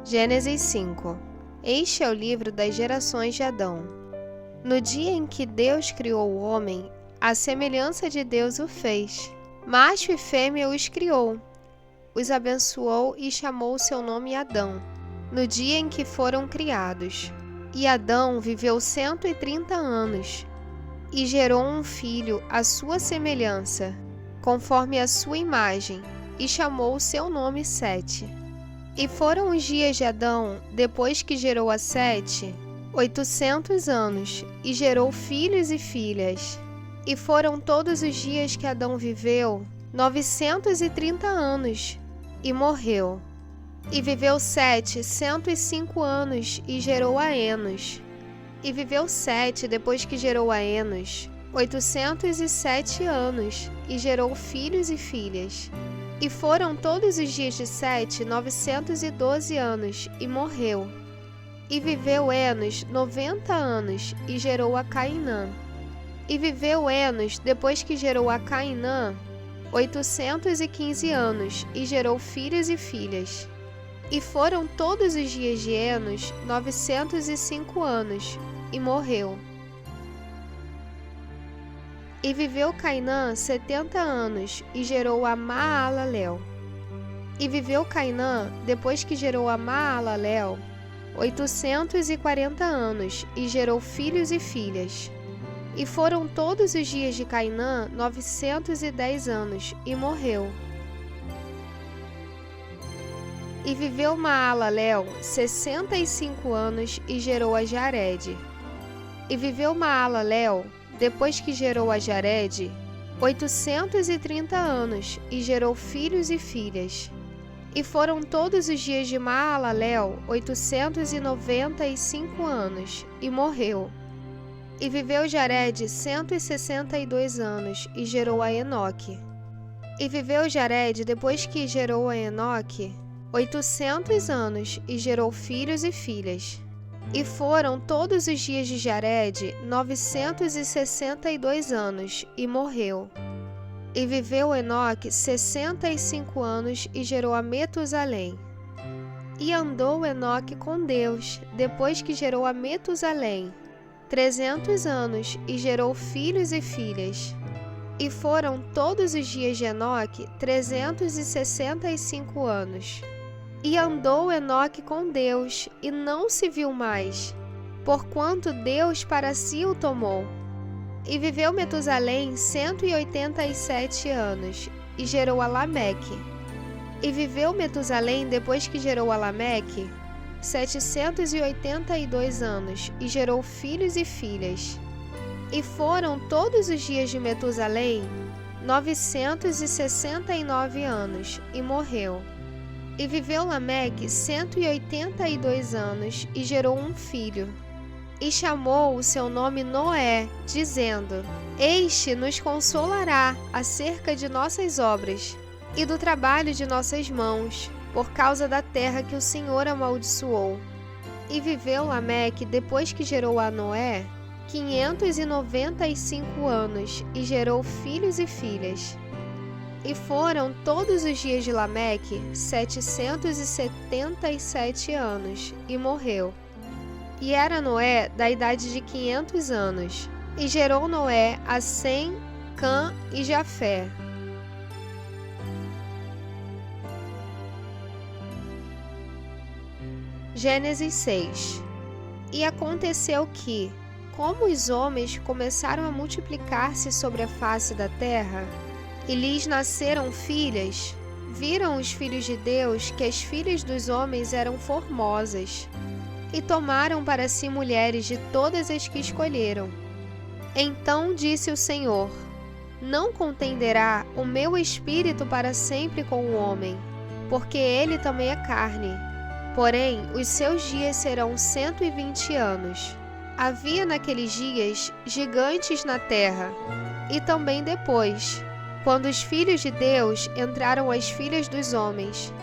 Gênesis 5. Este é o livro das gerações de Adão. No dia em que Deus criou o homem, à semelhança de Deus o fez. Macho e fêmea os criou. Os abençoou e chamou o seu nome Adão, no dia em que foram criados. E Adão viveu 130 anos, e gerou um filho à sua semelhança, conforme a sua imagem, e chamou o seu nome Sete. E foram os dias de Adão, depois que gerou a Sete, 800 anos, e gerou filhos e filhas. E foram todos os dias que Adão viveu, 930 anos, e morreu. E viveu Sete 105 anos, e gerou a Enos. E viveu Sete, depois que gerou a Enos, 807 anos, e gerou filhos e filhas. E foram todos os dias de Sete 912 anos, e morreu. E viveu Enos 90 anos, e gerou a Cainã. E viveu Enos, depois que gerou a Cainã, 815 anos, e gerou filhos e filhas. E foram todos os dias de Enos 905 anos, e morreu. E viveu Cainã 70 anos, e gerou a Maalalel. E viveu Cainã, depois que gerou a Maalalel, 840 anos, e gerou filhos e filhas. E foram todos os dias de Cainã 910 anos, e morreu. E viveu Maalalel 65 anos, e gerou a Jared. E viveu Maalalel, depois que gerou a Jared, 830 anos, e gerou filhos e filhas. E foram todos os dias de Maalalel 895 anos, e morreu. E viveu Jared 162 anos, e gerou a Enoque. E viveu Jared, depois que gerou a Enoque, 800 anos, e gerou filhos e filhas. E foram todos os dias de Jared 962 anos, e morreu. E viveu Enoque 65 anos, e gerou a Metusalém. E andou Enoque com Deus, depois que gerou a Metusalém, 300 anos, e gerou filhos e filhas. E foram todos os dias de Enoque 365 anos. E andou Enoque com Deus, e não se viu mais, porquanto Deus para si o tomou. E viveu Metusalém 187 anos, e gerou a Lameque. E viveu Metusalém, depois que gerou a Lameque, 782 anos, e gerou filhos e filhas. E foram todos os dias de Metusalém 969 anos, e morreu. E viveu Lameque 182 anos, e gerou um filho. E chamou o seu nome Noé, dizendo: Este nos consolará acerca de nossas obras e do trabalho de nossas mãos, por causa da terra que o Senhor amaldiçoou. E viveu Lameque, depois que gerou a Noé, 595 anos, e gerou filhos e filhas. E foram todos os dias de Lameque 777 anos, e morreu. E era Noé da idade de 500 anos, e gerou Noé a Sem, Cã e Jafé. Gênesis 6. E aconteceu que, como os homens começaram a multiplicar-se sobre a face da terra, e lhes nasceram filhas, viram os filhos de Deus que as filhas dos homens eram formosas, e tomaram para si mulheres de todas as que escolheram. Então disse o Senhor: Não contenderá o meu espírito para sempre com o homem, porque ele também é carne. Porém, os seus dias serão 120 anos. Havia naqueles dias gigantes na terra, e também depois, quando os filhos de Deus entraram às filhas dos homens,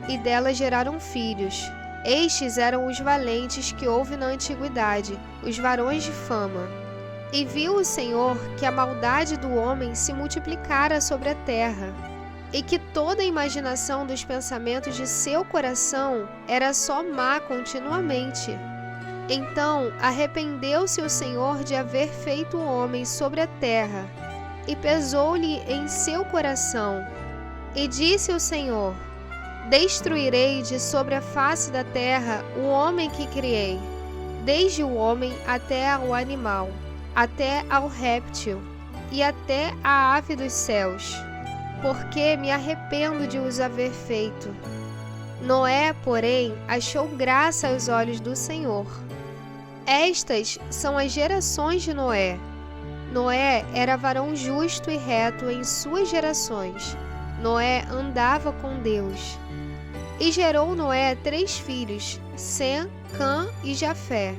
e delas geraram filhos. Estes eram os valentes que houve na antiguidade, os varões de fama. E viu o Senhor que a maldade do homem se multiplicara sobre a terra, e que toda a imaginação dos pensamentos de seu coração era só má continuamente. Então arrependeu-se o Senhor de haver feito o homem sobre a terra, e pesou-lhe em seu coração. E disse o Senhor: Destruirei de sobre a face da terra o homem que criei, desde o homem até ao animal, até ao réptil, e até à ave dos céus, porque me arrependo de os haver feito. Noé, porém, achou graça aos olhos do Senhor. Estas são as gerações de Noé. Noé era varão justo e reto em suas gerações. Noé andava com Deus. E gerou Noé 3 filhos, Sem, Cã e Jafé.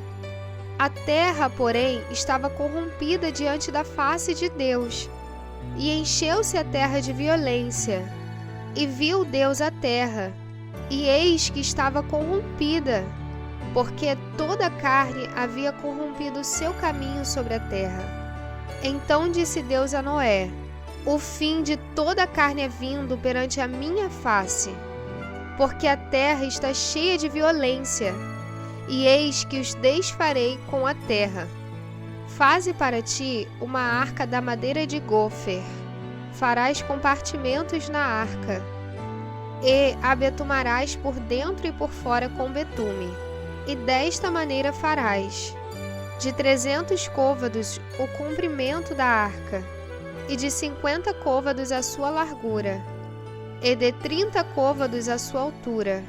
A terra, porém, estava corrompida diante da face de Deus, e encheu-se a terra de violência. E viu Deus a terra, e eis que estava corrompida, porque toda a carne havia corrompido o seu caminho sobre a terra. Então disse Deus a Noé: O fim de toda a carne é vindo perante a minha face, porque a terra está cheia de violência, e eis que os desfarei com a terra. Faze para ti uma arca da madeira de gofer. Farás compartimentos na arca, e a betumarás por dentro e por fora com betume. E desta maneira farás: de 300 côvados o comprimento da arca, e de 50 côvados a sua largura, e de 30 côvados a sua altura.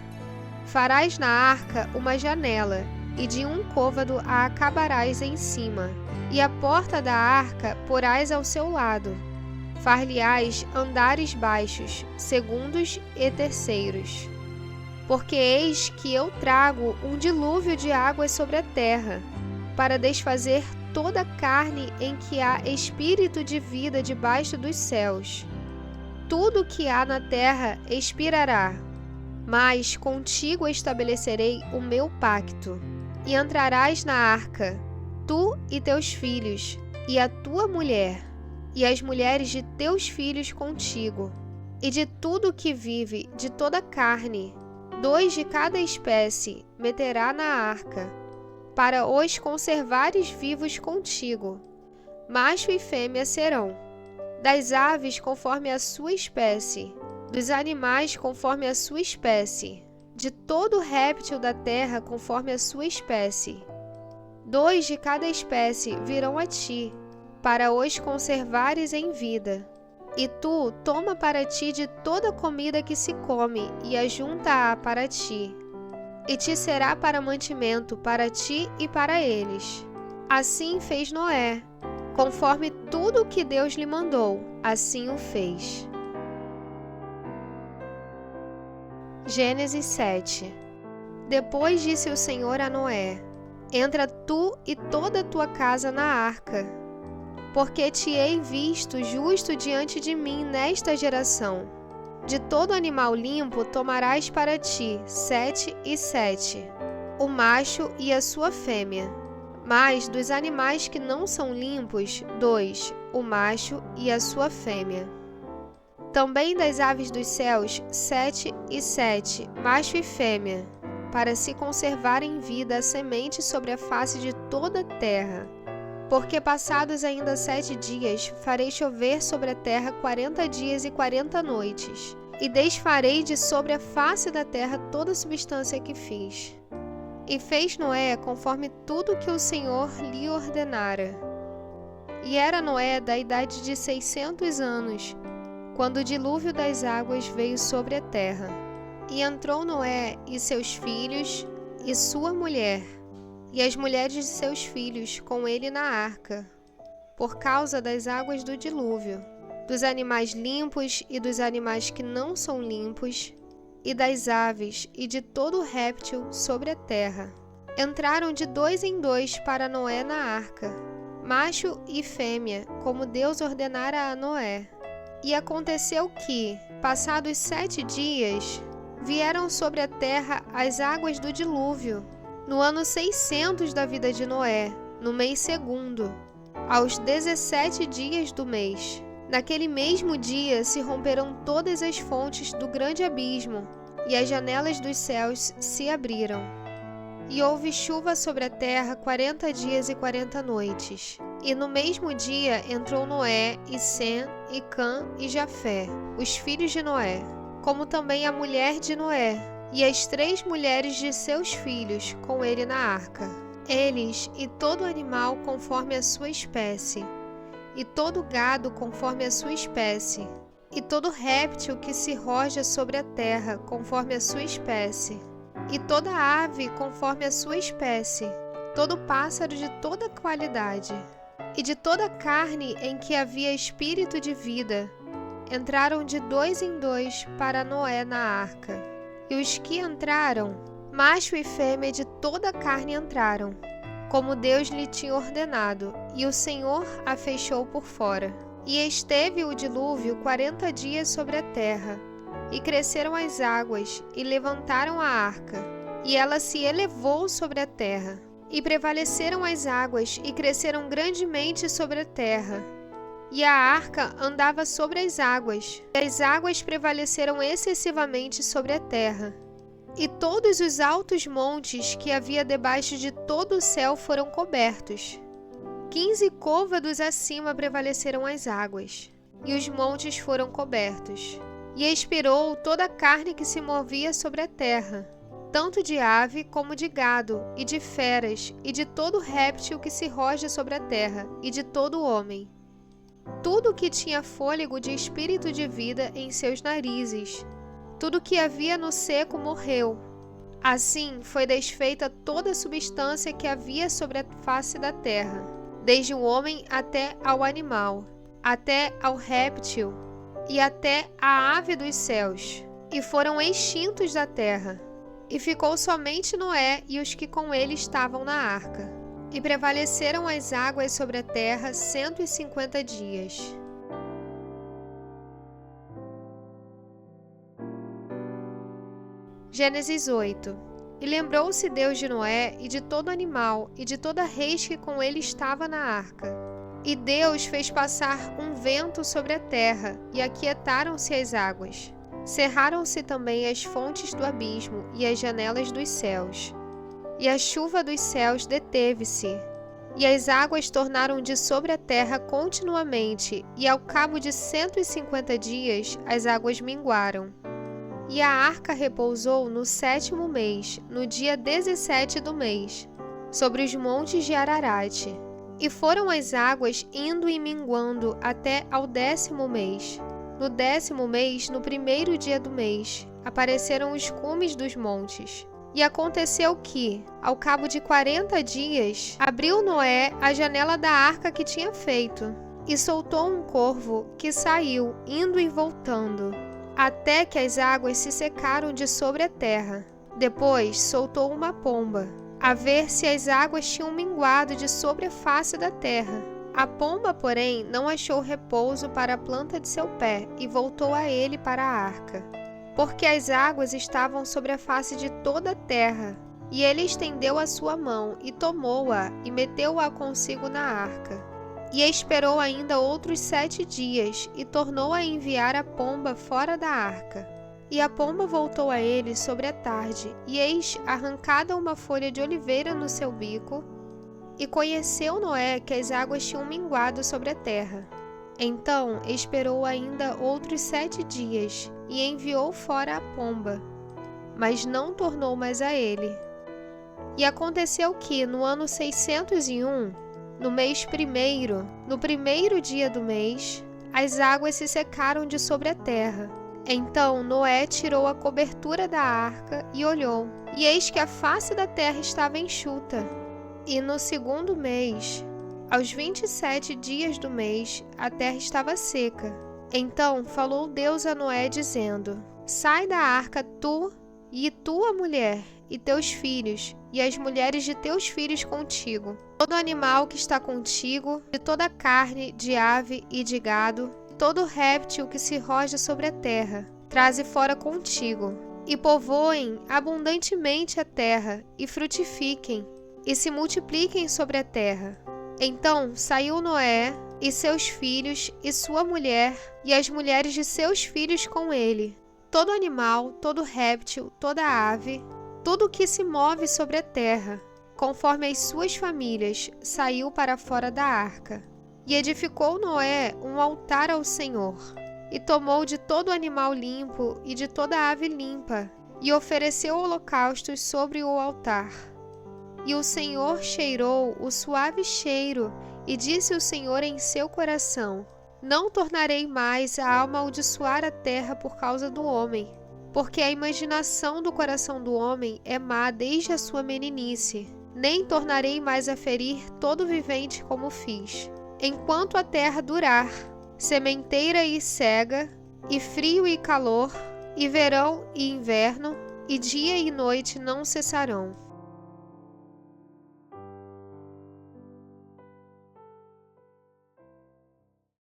Farás na arca uma janela, e de 1 côvado a acabarás em cima, e a porta da arca porás ao seu lado. Far-lhe-ás andares baixos, segundos e terceiros. Porque eis que eu trago um dilúvio de águas sobre a terra, para desfazer toda a carne em que há espírito de vida debaixo dos céus. Tudo o que há na terra expirará, mas contigo estabelecerei o meu pacto. E entrarás na arca, tu e teus filhos, e a tua mulher, e as mulheres de teus filhos contigo, e de tudo que vive, de toda a carne, 2 de cada espécie meterá na arca, para os conservares vivos contigo. Macho e fêmea serão, das aves conforme a sua espécie, dos animais conforme a sua espécie, de todo réptil da terra conforme a sua espécie. 2 de cada espécie virão a ti, para os conservares em vida. E tu toma para ti de toda a comida que se come, e ajunta-a para ti. E te será para mantimento para ti e para eles. Assim fez Noé, conforme tudo o que Deus lhe mandou, assim o fez. Gênesis 7. Depois disse o Senhor a Noé: Entra tu e toda a tua casa na arca, porque te hei visto justo diante de mim nesta geração. De todo animal limpo tomarás para ti 7 e 7, o macho e a sua fêmea. Mas dos animais que não são limpos, 2, o macho e a sua fêmea. Também das aves dos céus, 7 e 7, macho e fêmea, para se conservar em vida a semente sobre a face de toda a terra. Porque passados ainda 7 dias, farei chover sobre a terra 40 dias e 40 noites, e desfarei de sobre a face da terra toda a substância que fiz. E fez Noé conforme tudo que o Senhor lhe ordenara. E era Noé da idade de 600 anos, quando o dilúvio das águas veio sobre a terra. E entrou Noé e seus filhos, e sua mulher, e as mulheres de seus filhos com ele na arca, por causa das águas do dilúvio, dos animais limpos e dos animais que não são limpos, e das aves e de todo réptil sobre a terra. Entraram de 2 em 2 para Noé na arca, macho e fêmea, como Deus ordenara a Noé. E aconteceu que, passados 7 dias, vieram sobre a terra as águas do dilúvio, no ano 600 da vida de Noé, no mês 2º, aos 17 dias do mês, Naquele mesmo dia se romperam todas as fontes do grande abismo, e as janelas dos céus se abriram. E houve chuva sobre a terra 40 dias e 40 noites. E no mesmo dia entrou Noé, e Sem, e Cã, e Jafé, os filhos de Noé, como também a mulher de Noé, e as 3 mulheres de seus filhos, com ele na arca. Eles e todo animal conforme a sua espécie, e todo gado conforme a sua espécie, e todo réptil que se roja sobre a terra conforme a sua espécie, e toda ave conforme a sua espécie, todo pássaro de toda qualidade, e de toda carne em que havia espírito de vida, entraram de 2 em 2 para Noé na arca. E os que entraram, macho e fêmea de toda a carne entraram, como Deus lhe tinha ordenado, e o Senhor a fechou por fora. E esteve o dilúvio 40 dias sobre a terra, e cresceram as águas, e levantaram a arca, e ela se elevou sobre a terra. E prevaleceram as águas, e cresceram grandemente sobre a terra. E a arca andava sobre as águas, e as águas prevaleceram excessivamente sobre a terra. E todos os altos montes que havia debaixo de todo o céu foram cobertos. 15 côvados acima prevaleceram as águas, e os montes foram cobertos. E expirou toda a carne que se movia sobre a terra, tanto de ave como de gado, e de feras, e de todo réptil que se roja sobre a terra, e de todo homem. Tudo que tinha fôlego de espírito de vida em seus narizes, tudo que havia no seco morreu. Assim foi desfeita toda a substância que havia sobre a face da terra, desde o homem até ao animal, até ao réptil e até à ave dos céus, e foram extintos da terra. E ficou somente Noé e os que com ele estavam na arca. E prevaleceram as águas sobre a terra 150 dias. Gênesis 8. E lembrou-se Deus de Noé e de todo animal e de toda res que com ele estava na arca. E Deus fez passar um vento sobre a terra, e aquietaram-se as águas. Cerraram-se também as fontes do abismo e as janelas dos céus. E a chuva dos céus deteve-se, e as águas tornaram de sobre a terra continuamente, e ao cabo de 150 dias as águas minguaram. E a arca repousou no 7º mês, no dia 17 do mês, sobre os montes de Ararat. E foram as águas indo e minguando até ao 10º mês. No 10º mês, no 1º dia do mês, apareceram os cumes dos montes. E aconteceu que, ao cabo de 40 dias, abriu Noé a janela da arca que tinha feito, e soltou um corvo que saiu, indo e voltando, até que as águas se secaram de sobre a terra. Depois soltou uma pomba, a ver se as águas tinham minguado de sobre a face da terra. A pomba, porém, não achou repouso para a planta de seu pé, e voltou a ele para a arca, porque as águas estavam sobre a face de toda a terra. E ele estendeu a sua mão, e tomou-a, e meteu-a consigo na arca. E esperou ainda outros 7 dias, e tornou a enviar a pomba fora da arca. E a pomba voltou a ele sobre a tarde, e eis arrancada uma folha de oliveira no seu bico, e conheceu Noé que as águas tinham minguado sobre a terra. Então esperou ainda outros 7 dias, e enviou fora a pomba, mas não tornou mais a ele. E aconteceu que, no ano 601, no mês 1º, no 1º dia do mês, as águas se secaram de sobre a terra. Então Noé tirou a cobertura da arca e olhou, e eis que a face da terra estava enxuta. E no 2º mês, aos 27 dias do mês, a terra estava seca. Então falou Deus a Noé, dizendo: Sai da arca tu e tua mulher, e teus filhos, e as mulheres de teus filhos contigo, todo animal que está contigo, de toda carne, de ave e de gado, todo réptil que se roja sobre a terra, traze fora contigo, e povoem abundantemente a terra, e frutifiquem, e se multipliquem sobre a terra. Então saiu Noé, e seus filhos, e sua mulher, e as mulheres de seus filhos com ele. Todo animal, todo réptil, toda ave, tudo o que se move sobre a terra, conforme as suas famílias, saiu para fora da arca. E edificou Noé um altar ao Senhor, e tomou de todo animal limpo e de toda ave limpa, e ofereceu holocaustos sobre o altar. E o Senhor cheirou o suave cheiro, e disse o Senhor em seu coração: Não tornarei mais a amaldiçoar a terra por causa do homem, porque a imaginação do coração do homem é má desde a sua meninice. Nem tornarei mais a ferir todo vivente como fiz. Enquanto a terra durar, sementeira e cega, e frio e calor, e verão e inverno, e dia e noite não cessarão.